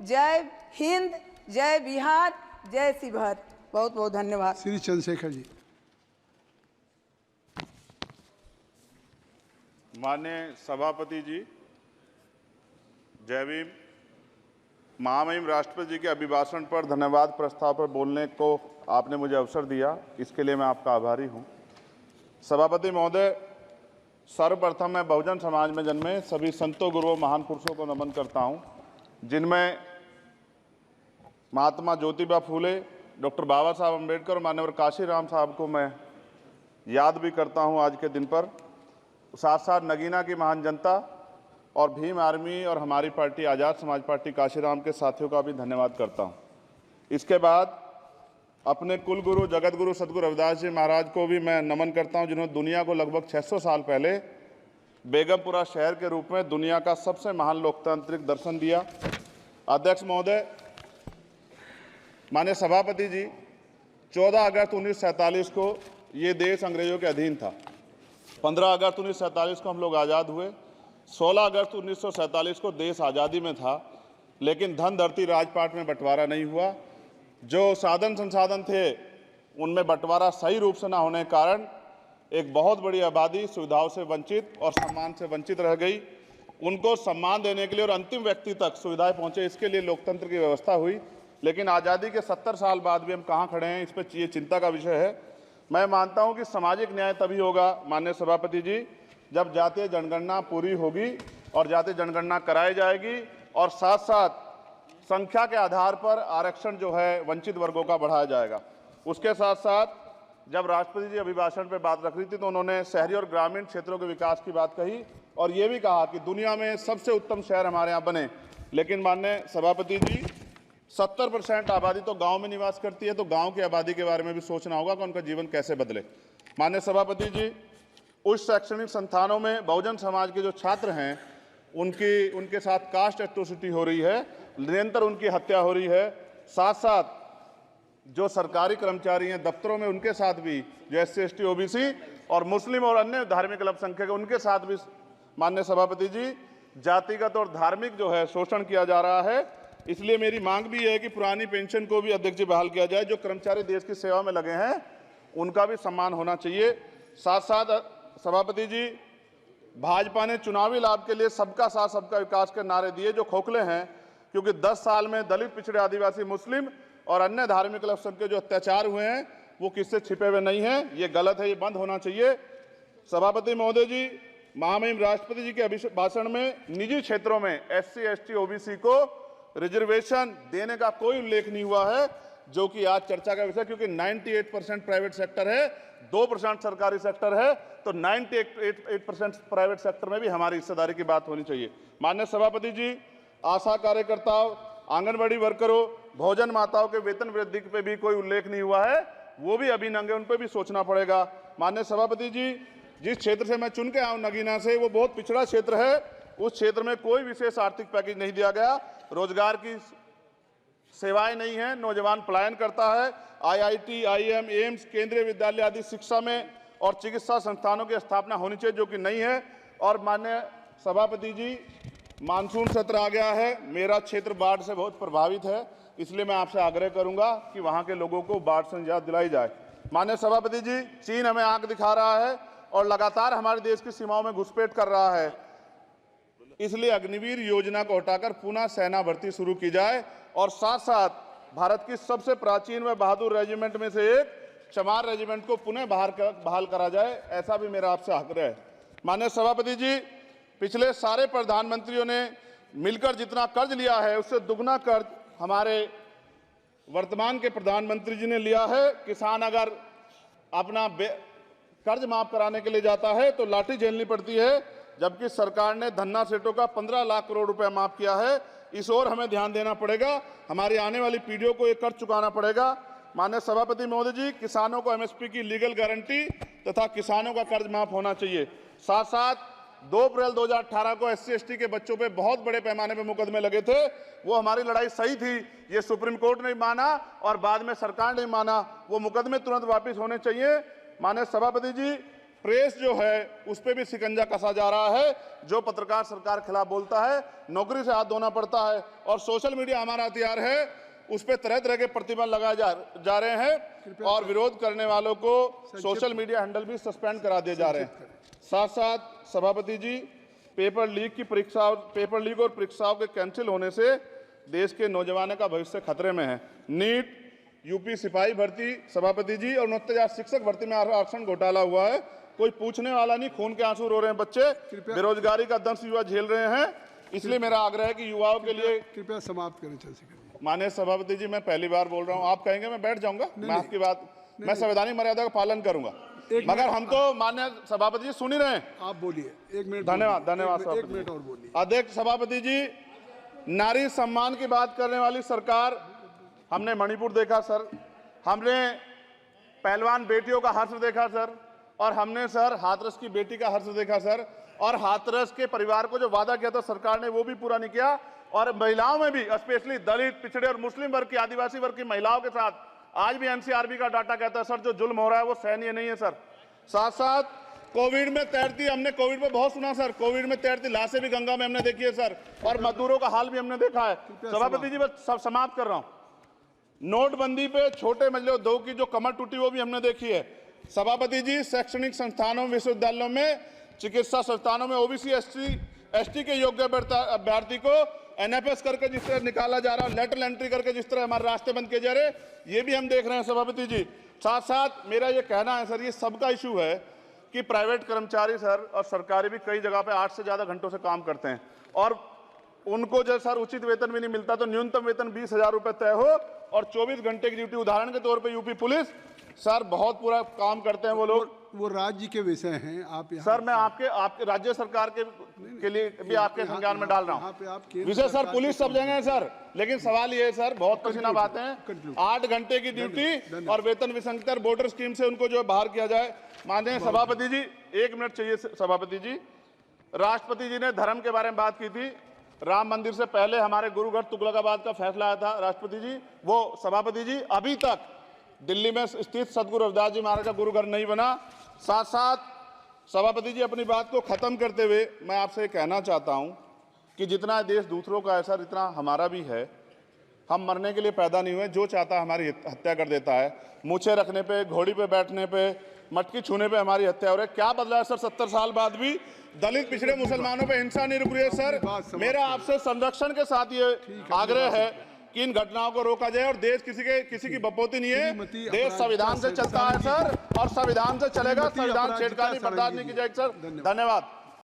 जय हिंद, जय बिहार, जय शिवहर। बहुत बहुत धन्यवाद। श्री चंद्रशेखर जी। माननीय सभापति जी, जय भीम। महामहिम राष्ट्रपति जी के अभिभाषण पर धन्यवाद प्रस्ताव पर बोलने को आपने मुझे अवसर दिया, इसके लिए मैं आपका आभारी हूं। सभापति महोदय, सर्वप्रथम मैं बहुजन समाज में जन्मे सभी संतों, गुरुओं, महान पुरुषों को नमन करता हूं, जिनमें महात्मा ज्योतिबा फूले, डॉक्टर बाबा साहब अम्बेडकर और मान्यवर काशीराम साहब को मैं याद भी करता हूं आज के दिन पर। साथ साथ नगीना की महान जनता और भीम आर्मी और हमारी पार्टी आज़ाद समाज पार्टी काशीराम के साथियों का भी धन्यवाद करता हूं। इसके बाद अपने कुल गुरु जगत गुरु सदगुरु रविदास जी महाराज को भी मैं नमन करता हूं, जिन्होंने दुनिया को लगभग 600 साल पहले बेगमपुरा शहर के रूप में दुनिया का सबसे महान लोकतांत्रिक दर्शन दिया। अध्यक्ष महोदय, माननीय सभापति जी, 14 अगस्त 1947 को ये देश अंग्रेजों के अधीन था। 15 अगस्त 1947 को हम लोग आज़ाद हुए। 16 अगस्त 1947 को देश आज़ादी में था, लेकिन धन धरती राजपाट में बंटवारा नहीं हुआ। जो साधन संसाधन थे उनमें बंटवारा सही रूप से न होने के कारण एक बहुत बड़ी आबादी सुविधाओं से वंचित और सम्मान से वंचित रह गई। उनको सम्मान देने के लिए और अंतिम व्यक्ति तक सुविधाएं पहुंचे, इसके लिए लोकतंत्र की व्यवस्था हुई। लेकिन आज़ादी के 70 साल बाद भी हम कहाँ खड़े हैं, इस पर ये चिंता का विषय है। मैं मानता हूं कि सामाजिक न्याय तभी होगा माननीय सभापति जी, जब जातीय जनगणना पूरी होगी और जातीय जनगणना कराई जाएगी और साथ साथ संख्या के आधार पर आरक्षण जो है वंचित वर्गों का बढ़ाया जाएगा। उसके साथ साथ जब राष्ट्रपति जी अभिभाषण पे बात रख रही थी तो उन्होंने शहरी और ग्रामीण क्षेत्रों के विकास की बात कही और ये भी कहा कि दुनिया में सबसे उत्तम शहर हमारे यहाँ बने। लेकिन माननीय सभापति जी, 70% आबादी तो गांव में निवास करती है, तो गांव की आबादी के बारे में भी सोचना होगा कि उनका जीवन कैसे बदले। माननीय सभापति जी, उच्च शैक्षणिक संस्थानों में बहुजन समाज के जो छात्र हैं उनके साथ कास्ट एट्रोसिटी हो रही है, निरंतर उनकी हत्या हो रही है। साथ साथ जो सरकारी कर्मचारी हैं दफ्तरों में, उनके साथ भी जो SC ST OBC और मुस्लिम और अन्य धार्मिक अल्पसंख्यक, उनके साथ भी माननीय सभापति जी जातिगत और धार्मिक जो है शोषण किया जा रहा है। इसलिए मेरी मांग भी है कि पुरानी पेंशन को भी अध्यक्ष जी बहाल किया जाए। जो कर्मचारी देश की सेवा में लगे हैं उनका भी सम्मान होना चाहिए। साथ साथ सभापति जी, भाजपा ने चुनावी लाभ के लिए सबका साथ सबका विकास के नारे दिए जो खोखले हैं, क्योंकि 10 साल में दलित, पिछड़े, आदिवासी, मुस्लिम और अन्य धार्मिक अल्पसंख्यक के जो अत्याचार हुए हैं वो किससे छिपे हुए नहीं हैं। ये गलत है, ये बंद होना चाहिए। सभापति महोदय जी, महामहिम राष्ट्रपति जी के अभिभाषण में निजी क्षेत्रों में SC ST OBC को रिजर्वेशन देने का कोई उल्लेख नहीं हुआ है, जो कि आज चर्चा का विषय, क्योंकि 98% प्राइवेट सेक्टर है, 2% सरकारी सेक्टर है, तो 98% प्राइवेट सेक्टर में भी हमारी हिस्सेदारी की बात होनी चाहिए। माननीय सभापति जी, आशा कार्यकर्ताओं, आंगनबाड़ी वर्करों, भोजन माताओं के वेतन वृद्धि पे भी कोई उल्लेख नहीं हुआ है, वो भी अभी नंगे, उन पर भी सोचना पड़ेगा। माननीय सभापति जी, जिस क्षेत्र से मैं चुन के आया हूं नगीना से, वो बहुत पिछड़ा क्षेत्र है। उस क्षेत्र में कोई विशेष आर्थिक पैकेज नहीं दिया गया, रोजगार की सेवाएं नहीं है, नौजवान पलायन करता है। IIT, IIM, एम्स, केंद्रीय विद्यालय आदि शिक्षा में और चिकित्सा संस्थानों की स्थापना होनी चाहिए, जो कि नहीं है। और माननीय सभापति जी, मानसून सत्र आ गया है, मेरा क्षेत्र बाढ़ से बहुत प्रभावित है, इसलिए मैं आपसे आग्रह करूंगा कि वहां के लोगों को बाढ़ से निजात दिलाई जाए। माननीय सभापति जी, चीन हमें आंख दिखा रहा है और लगातार हमारे देश की सीमाओं में घुसपैठ कर रहा है, इसलिए अग्निवीर योजना को हटाकर पुनः सेना भर्ती शुरू की जाए और साथ साथ भारत की सबसे प्राचीन व बहादुर रेजिमेंट में से एक चमार रेजिमेंट को पुनः बहाल करा जाए, ऐसा भी मेरा आपसे आग्रह है। माननीय सभापति जी, पिछले सारे प्रधानमंत्रियों ने मिलकर जितना कर्ज लिया है उससे दुगना कर्ज हमारे वर्तमान के प्रधानमंत्री जी ने लिया है। किसान अगर अपना कर्ज माफ कराने के लिए जाता है तो लाठी झेलनी पड़ती है, जबकि सरकार ने धन्ना सेठों का 15 लाख करोड़ रुपया माफ किया है। इस ओर हमें ध्यान देना पड़ेगा, हमारी आने वाली पीढ़ियों को ये कर्ज चुकाना पड़ेगा। माननीय सभापति महोदय जी, किसानों को MSP की लीगल गारंटी तथा किसानों का कर्ज माफ होना चाहिए। साथ साथ 2 अप्रैल 2018 को SC ST के बच्चों पे बहुत बड़े पैमाने पे मुकदमे लगे थे, वो हमारी लड़ाई सही थी, ये सुप्रीम कोर्ट ने माना और बाद में सरकार ने माना, वो मुकदमे तुरंत वापस होने चाहिए। माननीय सभापति जी, प्रेस जो है उस पर भी शिकंजा कसा जा रहा है। जो पत्रकार सरकार खिलाफ बोलता है नौकरी से हाथ धोना पड़ता है, और सोशल मीडिया हमारा हथियार है, उस पर तरह तरह के प्रतिबंध लगाए जा रहे हैं और विरोध करने वालों को सोशल मीडिया हैंडल भी सस्पेंड करा दिए जा रहे हैं। साथ साथ सभापति जी, पेपर लीक और परीक्षाओं के कैंसिल होने से देश के नौजवानों का भविष्य खतरे में है। नीट, यूपी सिपाही भर्ती सभापति जी और 69,000 शिक्षक भर्ती में आरक्षण घोटाला हुआ है, कोई पूछने वाला नहीं, खून के आंसू रो रहे हैं बच्चे, बेरोजगारी का दंश युवा झेल रहे हैं। इसलिए मेरा आग्रह है कि युवाओं के लिए कृपया समाप्त करें चर्चा। माननीय सभापति जी, मैं पहली बार बोल रहा हूं, आप कहेंगे मैं बैठ जाऊंगा, मैं आपकी बात, मैं संवैधानिक मर्यादा का पालन करूंगा, मगर हम तो माननीय सभापति जी सुन ही रहे हैं। आप बोलिए, 1 मिनट। धन्यवाद, धन्यवाद। 1 मिनट और बोलिए। अध्यक्ष सभापति जी, नारी सम्मान की बात करने वाली सरकार, हमने मणिपुर देखा सर, हमने पहलवान बेटियों का हर्ष देखा सर, और हमने सर हाथरस की बेटी का हर्ष देखा सर, और हाथरस के परिवार को जो वादा किया था सरकार ने वो भी पूरा नहीं किया। और महिलाओं में भी, स्पेशली दलित, पिछड़े और मुस्लिम वर्ग की, आदिवासी वर्ग की महिलाओं के साथ आज भी एनसीआरबी का डाटा कहता है सर जो जुल्म हो रहा है वो सहनीय नहीं है सर। साथ साथ कोविड में तैरती, हमने कोविड में बहुत सुना सर, कोविड में तैरती लाशें भी गंगा में हमने देखी है सर, और मजदूरों का हाल भी हमने देखा है। सभापति जी, बस सब समाप्त कर रहा हूं। नोटबंदी पे छोटे मजले उद्योग की जो कमर टूटी वो भी हमने देखी है। सभापति जी, शैक्षणिक संस्थानों, विश्वविद्यालयों में, चिकित्सा संस्थानों में ओबीसी एसटी के योग्य अभ्यर्थी को एनएफएस करके जिस तरह निकाला जा रहा है, लेटरल एंट्री करके जिस तरह हमारे रास्ते बंद किए जा रहे, ये भी हम देख रहे हैं सभापति जी। साथ साथ मेरा ये कहना है सर, ये सबका इशू है कि प्राइवेट कर्मचारी सर और सरकारी भी कई जगह पे 8 से ज्यादा घंटों से काम करते हैं, और उनको जो सर उचित वेतन भी नहीं मिलता, तो न्यूनतम वेतन 20,000 रुपए तय हो और 24 घंटे की ड्यूटी। उदाहरण के तौर पे यूपी पुलिस सर बहुत पूरा काम करते हैं वो लोग, वो राज्य के विषय हैं। आप सर मैं आपके राज्य सरकार के लिए भी आपके संज्ञान में डाल रहा हूँ विषय सर, पुलिस सब जगह है सर, लेकिन सवाल ये है सर, बहुत पसीना बातें हैं, 8 घंटे की ड्यूटी और वेतन विसंगति, बॉर्डर स्कीम से उनको जो बाहर किया जाए। माननीय सभापति जी, 1 मिनट चाहिए सभापति जी। राष्ट्रपति जी ने धर्म के बारे में बात की थी, राम मंदिर से पहले हमारे गुरुघर तुगलकाबाद का फैसला आया था राष्ट्रपति जी, वो सभापति जी अभी तक दिल्ली में स्थित सदगुरु रविदास जी महाराज का गुरुघर नहीं बना। साथ साथ सभापति जी, अपनी बात को खत्म करते हुए मैं आपसे कहना चाहता हूं कि जितना देश दूसरों का है सर, इतना हमारा भी है। हम मरने के लिए पैदा नहीं हुए, जो चाहता है हमारी हत्या कर देता है। मूछें रखने पे, घोड़ी पे बैठने पे, मटकी छूने पे हमारी हत्या हो रही है। क्या बदला है सर? 70 साल बाद भी दलित, पिछड़े, मुसलमानों पे हिंसा नहीं रुक रही है सर। मेरा आपसे संरक्षण के साथ ये आग्रह है कि इन घटनाओं को रोका जाए, और देश किसी की बपोती नहीं है, देश संविधान से चलता है सर, और संविधान से चलेगा। संविधान छेड़खानी बर्दाश्त नहीं की जाएगी सर। धन्यवाद।